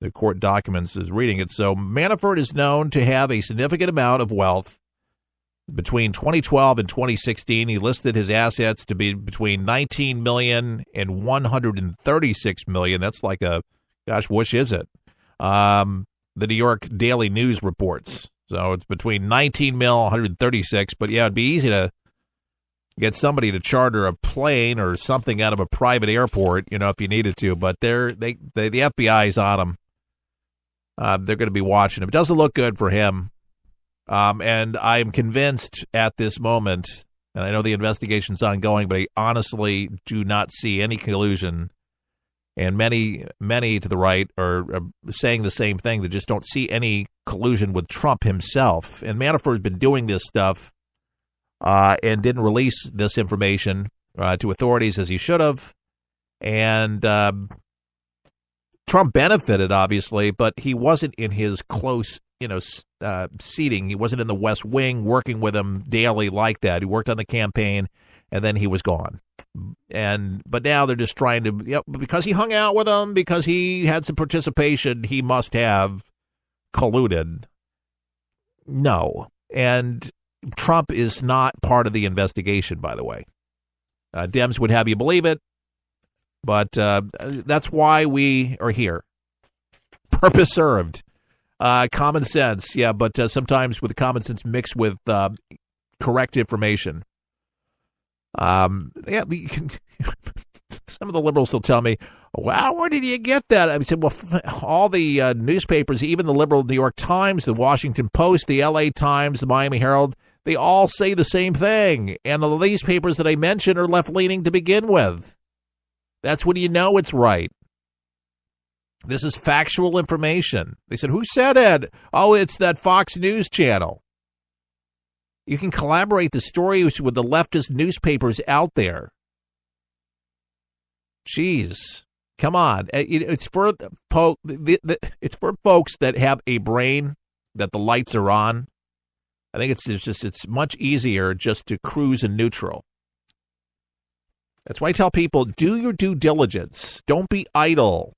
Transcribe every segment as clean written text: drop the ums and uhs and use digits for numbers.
the court documents is reading it. So Manafort is known to have a significant amount of wealth. Between 2012 and 2016, he listed his assets to be between $19 million and $136 million. That's like a, gosh, which is it? The New York Daily News reports. So it's between 19 mil, 136. But yeah, it'd be easy to get somebody to charter a plane or something out of a private airport, if you needed to. But the FBI's on him. They're going to be watching him. It doesn't look good for him. And I'm convinced at this moment, and I know the investigation's ongoing, but I honestly do not see any collusion. And many to the right are saying the same thing. They just don't see any collusion with Trump himself. And Manafort has been doing this stuff and didn't release this information to authorities as he should have. And Trump benefited, obviously, but he wasn't in his close seating. He wasn't in the West Wing working with him daily like that. He worked on the campaign, and then he was gone. But now they're just trying to, because he hung out with him, because he had some participation, he must have colluded. No. And Trump is not part of the investigation, by the way. Dems would have you believe it, but that's why we are here. Purpose served. Common sense, yeah, but sometimes with common sense mixed with correct information. Some of the liberals will tell me, wow, where did you get that? I said, well, all the newspapers, even the liberal New York Times, the Washington Post, the LA Times, the Miami Herald, they all say the same thing. And all these papers that I mentioned are left-leaning to begin with. That's when you know it's right. This is factual information. They said, who said it? Oh, it's that Fox News channel. You can collaborate the stories with the leftist newspapers out there. Jeez, come on. It's for folks that have a brain that the lights are on. I think it's much easier just to cruise in neutral. That's why I tell people, do your due diligence. Don't be idle.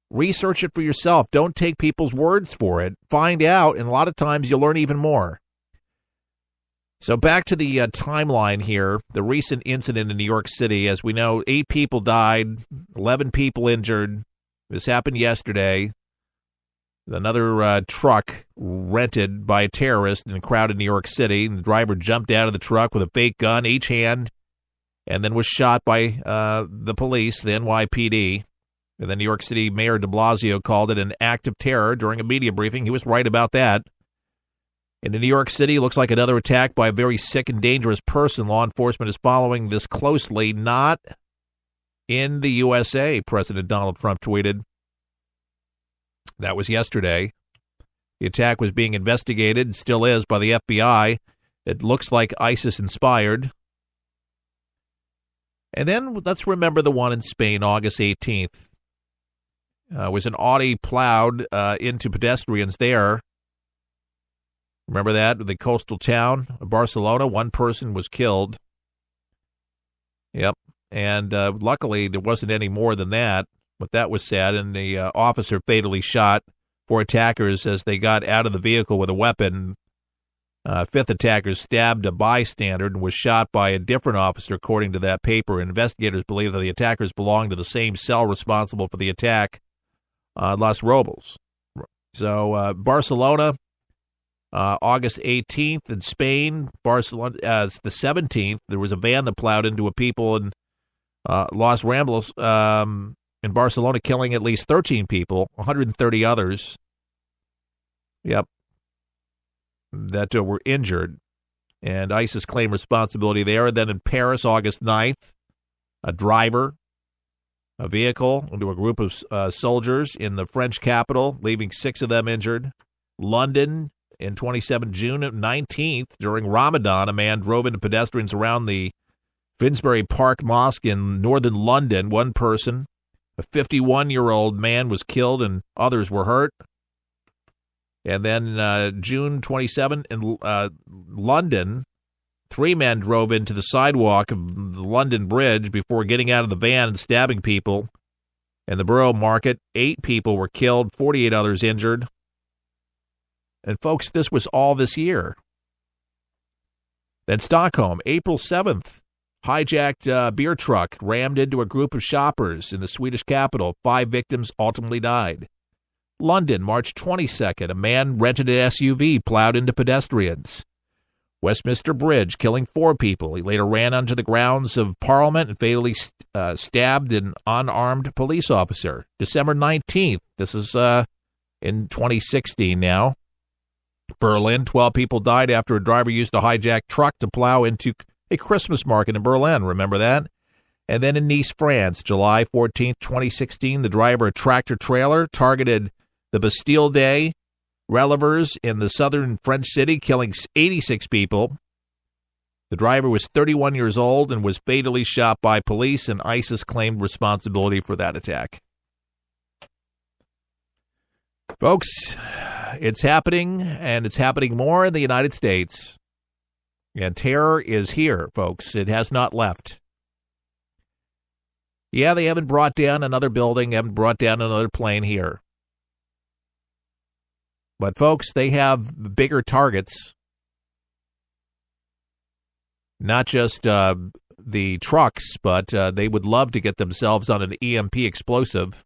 Research it for yourself. Don't take people's words for it. Find out, and a lot of times you'll learn even more. So back to the timeline here, the recent incident in New York City. As we know, 8 people died, 11 people injured. This happened yesterday. Another truck rented by a terrorist in a crowded New York City. The driver jumped out of the truck with a fake gun, each hand, and then was shot by the police, the NYPD. And then New York City Mayor de Blasio called it an act of terror during a media briefing. He was right about that. And in New York City, it looks like another attack by a very sick and dangerous person. Law enforcement is following this closely. Not in the USA, President Donald Trump tweeted. That was yesterday. The attack was being investigated, still is, by the FBI. It looks like ISIS-inspired. And then let's remember the one in Spain, August 18th. Was an Audi plowed into pedestrians there. Remember that? The coastal town of Barcelona, one person was killed. Yep. And luckily, there wasn't any more than that, but that was sad. And the officer fatally shot 4 attackers as they got out of the vehicle with a weapon. 5th attacker stabbed a bystander and was shot by a different officer, according to that paper. Investigators believe that the attackers belonged to the same cell responsible for the attack. Los Robles. So Barcelona, August 18th in Spain. Barcelona, the 17th, there was a van that plowed into a people in Los Ramblas in Barcelona, killing at least 13 people, 130 others. Yep. That were injured. And ISIS claimed responsibility there. And then in Paris, August 9th, a driver, a vehicle into a group of soldiers in the French capital, leaving 6 of them injured. London, in 27 June 19th, during Ramadan, a man drove into pedestrians around the Finsbury Park Mosque in northern London. One person, a 51-year-old man, was killed and others were hurt. And then June 27 in London, 3 men drove into the sidewalk of the London Bridge before getting out of the van and stabbing people. In the Borough Market, 8 people were killed, 48 others injured. And folks, this was all this year. Then Stockholm, April 7th, hijacked beer truck rammed into a group of shoppers in the Swedish capital. 5 victims ultimately died. London, March 22nd, a man rented an SUV, plowed into pedestrians. Westminster Bridge, killing 4 people. He later ran onto the grounds of Parliament and fatally stabbed an unarmed police officer. December 19th, this is in 2016 now. Berlin, 12 people died after a driver used a hijacked truck to plow into a Christmas market in Berlin. Remember that? And then in Nice, France, July 14th, 2016, the driver of a tractor-trailer targeted the Bastille Day revelers in the southern French city, killing 86 people. The driver was 31 years old and was fatally shot by police, and ISIS claimed responsibility for that attack. Folks, it's happening, and it's happening more in the United States. And terror is here, folks. It has not left. Yeah, they haven't brought down another building, haven't brought down another plane here. But, folks, they have bigger targets. Not just the trucks, but they would love to get themselves on an EMP explosive.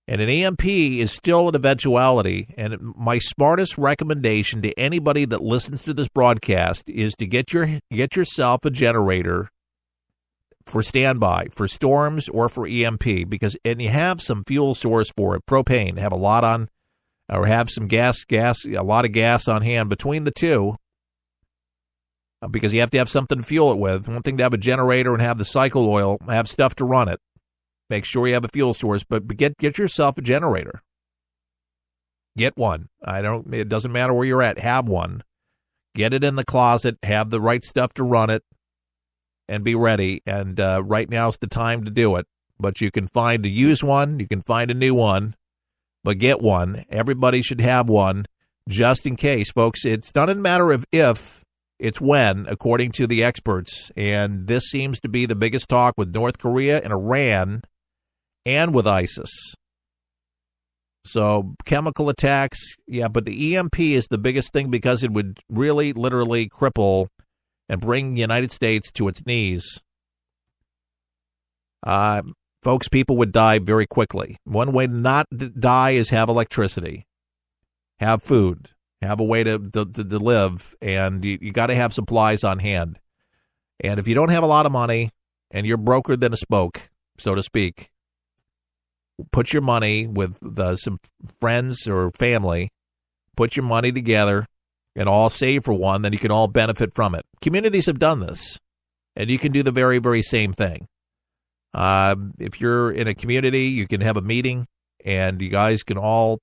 And an EMP is still an eventuality, and my smartest recommendation to anybody that listens to this broadcast is to get yourself a generator for standby, for storms or for EMP, and you have some fuel source for it, propane, have a lot on, or have some gas, a lot of gas on hand between the two, because you have to have something to fuel it with. One thing to have a generator and have the cycle oil, have stuff to run it. Make sure you have a fuel source, but get yourself a generator. Get one. It doesn't matter where you're at. Have one. Get it in the closet. Have the right stuff to run it, and be ready. And right now is the time to do it. But you can find a used one. You can find a new one. But get one. Everybody should have one, just in case, folks. It's not a matter of if, it's when, according to the experts. And this seems to be the biggest talk with North Korea and Iran, and with ISIS. So chemical attacks, yeah, but the EMP is the biggest thing because it would really, literally cripple and bring the United States to its knees. Folks, people would die very quickly. One way to not die is have electricity, have food, have a way to live, and you got to have supplies on hand. And if you don't have a lot of money and you're broker than a spoke, so to speak, put your money with some friends or family, put your money together, and all save for one, then you can all benefit from it. Communities have done this, and you can do the very, very same thing. If you're in a community, you can have a meeting, and you guys can all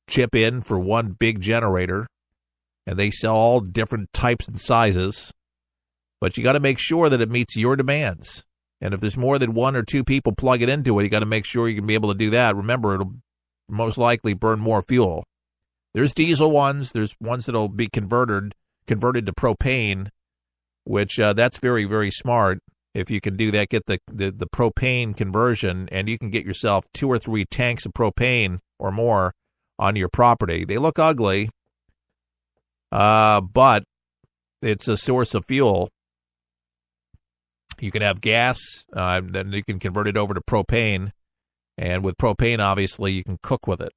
chip in for one big generator, and they sell all different types and sizes, but you got to make sure that it meets your demands. And if there's more than 1 or 2 people plug it into it, you got to make sure you can be able to do that. Remember, it'll most likely burn more fuel. There's diesel ones. There's ones that'll be converted to propane, which that's very, very smart. If you can do that, get the propane conversion, and you can get yourself 2 or 3 tanks of propane or more on your property. They look ugly, but it's a source of fuel. You can have gas, then you can convert it over to propane, and with propane, obviously, you can cook with it,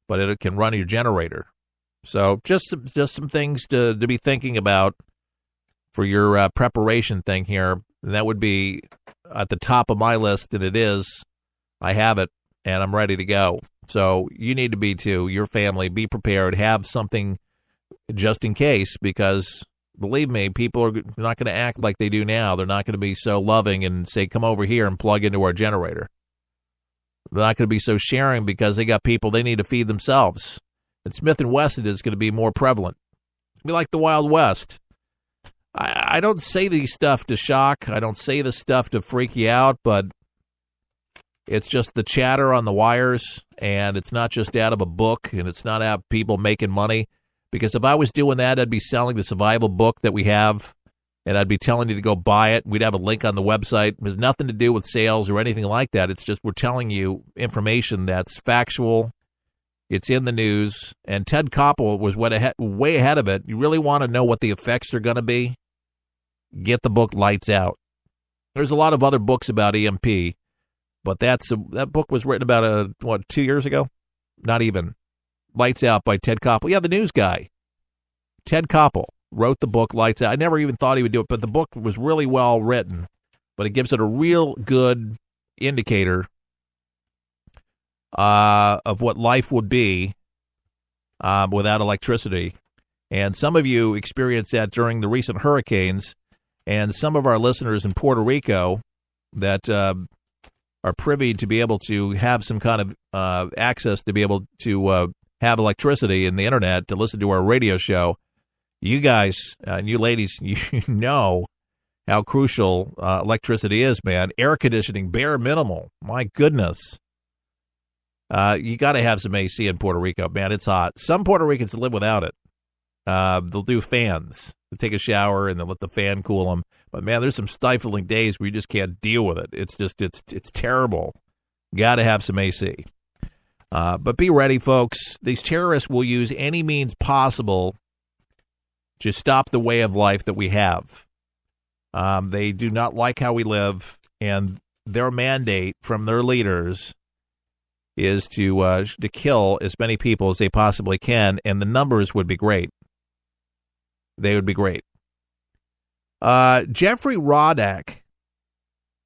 but it can run your generator. So just some things to be thinking about for your preparation thing here. And that would be at the top of my list, and it is. I have it, and I'm ready to go. So you need to be too. Your family, be prepared. Have something just in case, because believe me, people are not going to act like they do now. They're not going to be so loving and say, come over here and plug into our generator. They're not going to be so sharing because they got people they need to feed themselves. And Smith & Wesson is going to be more prevalent. It's going to be like the Wild West. I don't say these stuff to shock. I don't say this stuff to freak you out, but it's just the chatter on the wires, and it's not just out of a book, and it's not out of people making money. Because if I was doing that, I'd be selling the survival book that we have and I'd be telling you to go buy it. We'd have a link on the website. It has nothing to do with sales or anything like that. It's just we're telling you information that's factual. It's in the news, and Ted Koppel was way ahead of it. You really want to know what the effects are going to be? Get the book Lights Out. There's a lot of other books about EMP, but that book was written about, 2 years ago? Not even. Lights Out by Ted Koppel. Yeah, the news guy. Ted Koppel wrote the book Lights Out. I never even thought he would do it, but the book was really well written, but it gives it a real good indicator of what life would be without electricity. And some of you experienced that during the recent hurricanes, and some of our listeners in Puerto Rico that are privy to be able to have some kind of access to be able to have electricity and the internet to listen to our radio show. You guys and you ladies, you know how crucial electricity is, man. Air conditioning, bare minimal. My goodness. You got to have some AC in Puerto Rico, man. It's hot. Some Puerto Ricans live without it. They'll do fans. They'll take a shower and they'll let the fan cool them. But, man, there's some stifling days where you just can't deal with it. It's just, it's terrible. Got to have some AC. But be ready, folks. These terrorists will use any means possible to stop the way of life that we have. They do not like how we live, and their mandate from their leaders is to kill as many people as they possibly can, and the numbers would be great. They would be great. Jeffrey Rodak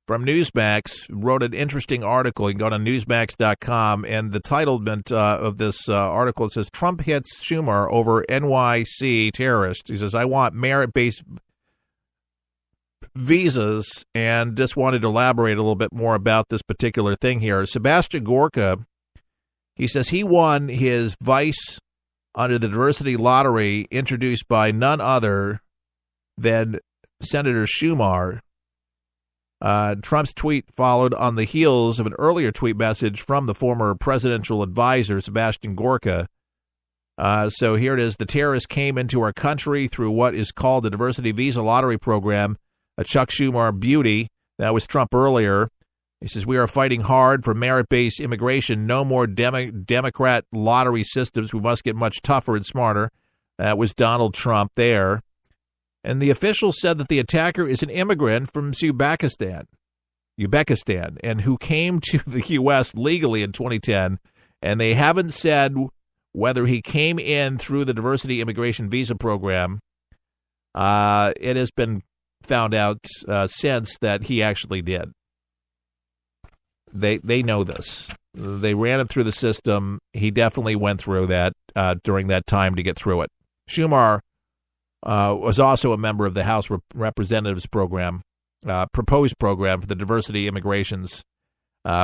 from Newsmax wrote an interesting article. You can go to Newsmax.com, and the title of this article, it says, Trump hits Schumer over NYC terrorist. He says, I want merit-based visas, and just wanted to elaborate a little bit more about this particular thing here. Sebastian Gorka, he says he won his vice under the diversity lottery introduced by none other than Senator Schumer. Trump's tweet followed on the heels of an earlier tweet message from the former presidential advisor, Sebastian Gorka. So here it is. The terrorists came into our country through what is called the diversity visa lottery program, a Chuck Schumer beauty. That was Trump earlier. He says, we are fighting hard for merit-based immigration. No more Democrat lottery systems. We must get much tougher and smarter. That was Donald Trump there. And the official said that the attacker is an immigrant from Uzbekistan, and who came to the U.S. legally in 2010. And they haven't said whether he came in through the diversity immigration visa program. It has been found out since that he actually did. They know this. They ran him through the system. He definitely went through that during that time to get through it. Schumer was also a member of the House Representatives program, proposed program for the diversity immigrations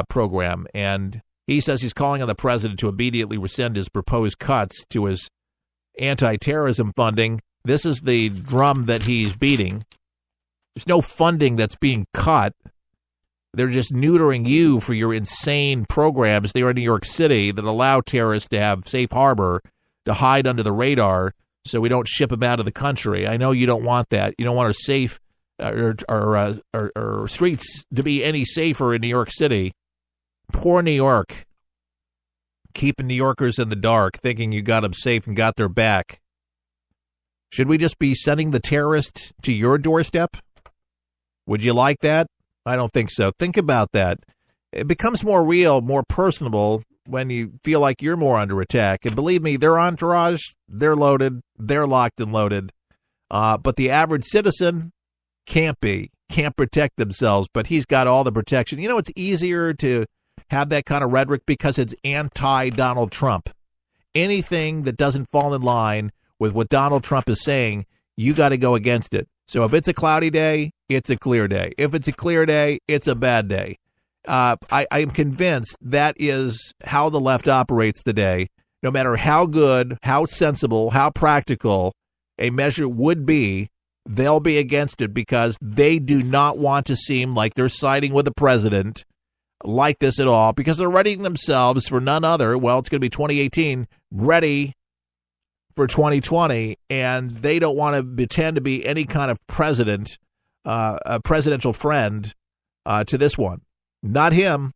program. And he says he's calling on the president to immediately rescind his proposed cuts to his anti-terrorism funding. This is the drum that he's beating. There's no funding that's being cut. They're just neutering you for your insane programs there in New York City that allow terrorists to have safe harbor, to hide under the radar so we don't ship them out of the country. I know you don't want that. You don't want our safe or streets to be any safer in New York City. Poor New York, keeping New Yorkers in the dark, thinking you got them safe and got their back. Should we just be sending the terrorists to your doorstep? Would you like that? I don't think so. Think about that. It becomes more real, more personable when you feel like you're more under attack. And believe me, their entourage, they're loaded, they're locked and loaded. But the average citizen can't protect themselves, but he's got all the protection. You know, it's easier to have that kind of rhetoric because it's anti-Donald Trump. Anything that doesn't fall in line with what Donald Trump is saying, you got to go against it. So if it's a cloudy day, it's a clear day. If it's a clear day, it's a bad day. I'm convinced that is how the left operates today. No matter how good, how sensible, how practical a measure would be, they'll be against it because they do not want to seem like they're siding with the president like this at all, because they're readying themselves for none other. Well, it's going to be 2018, ready for 2020, and they don't want to pretend to be any kind of president, a presidential friend to this one. Not him.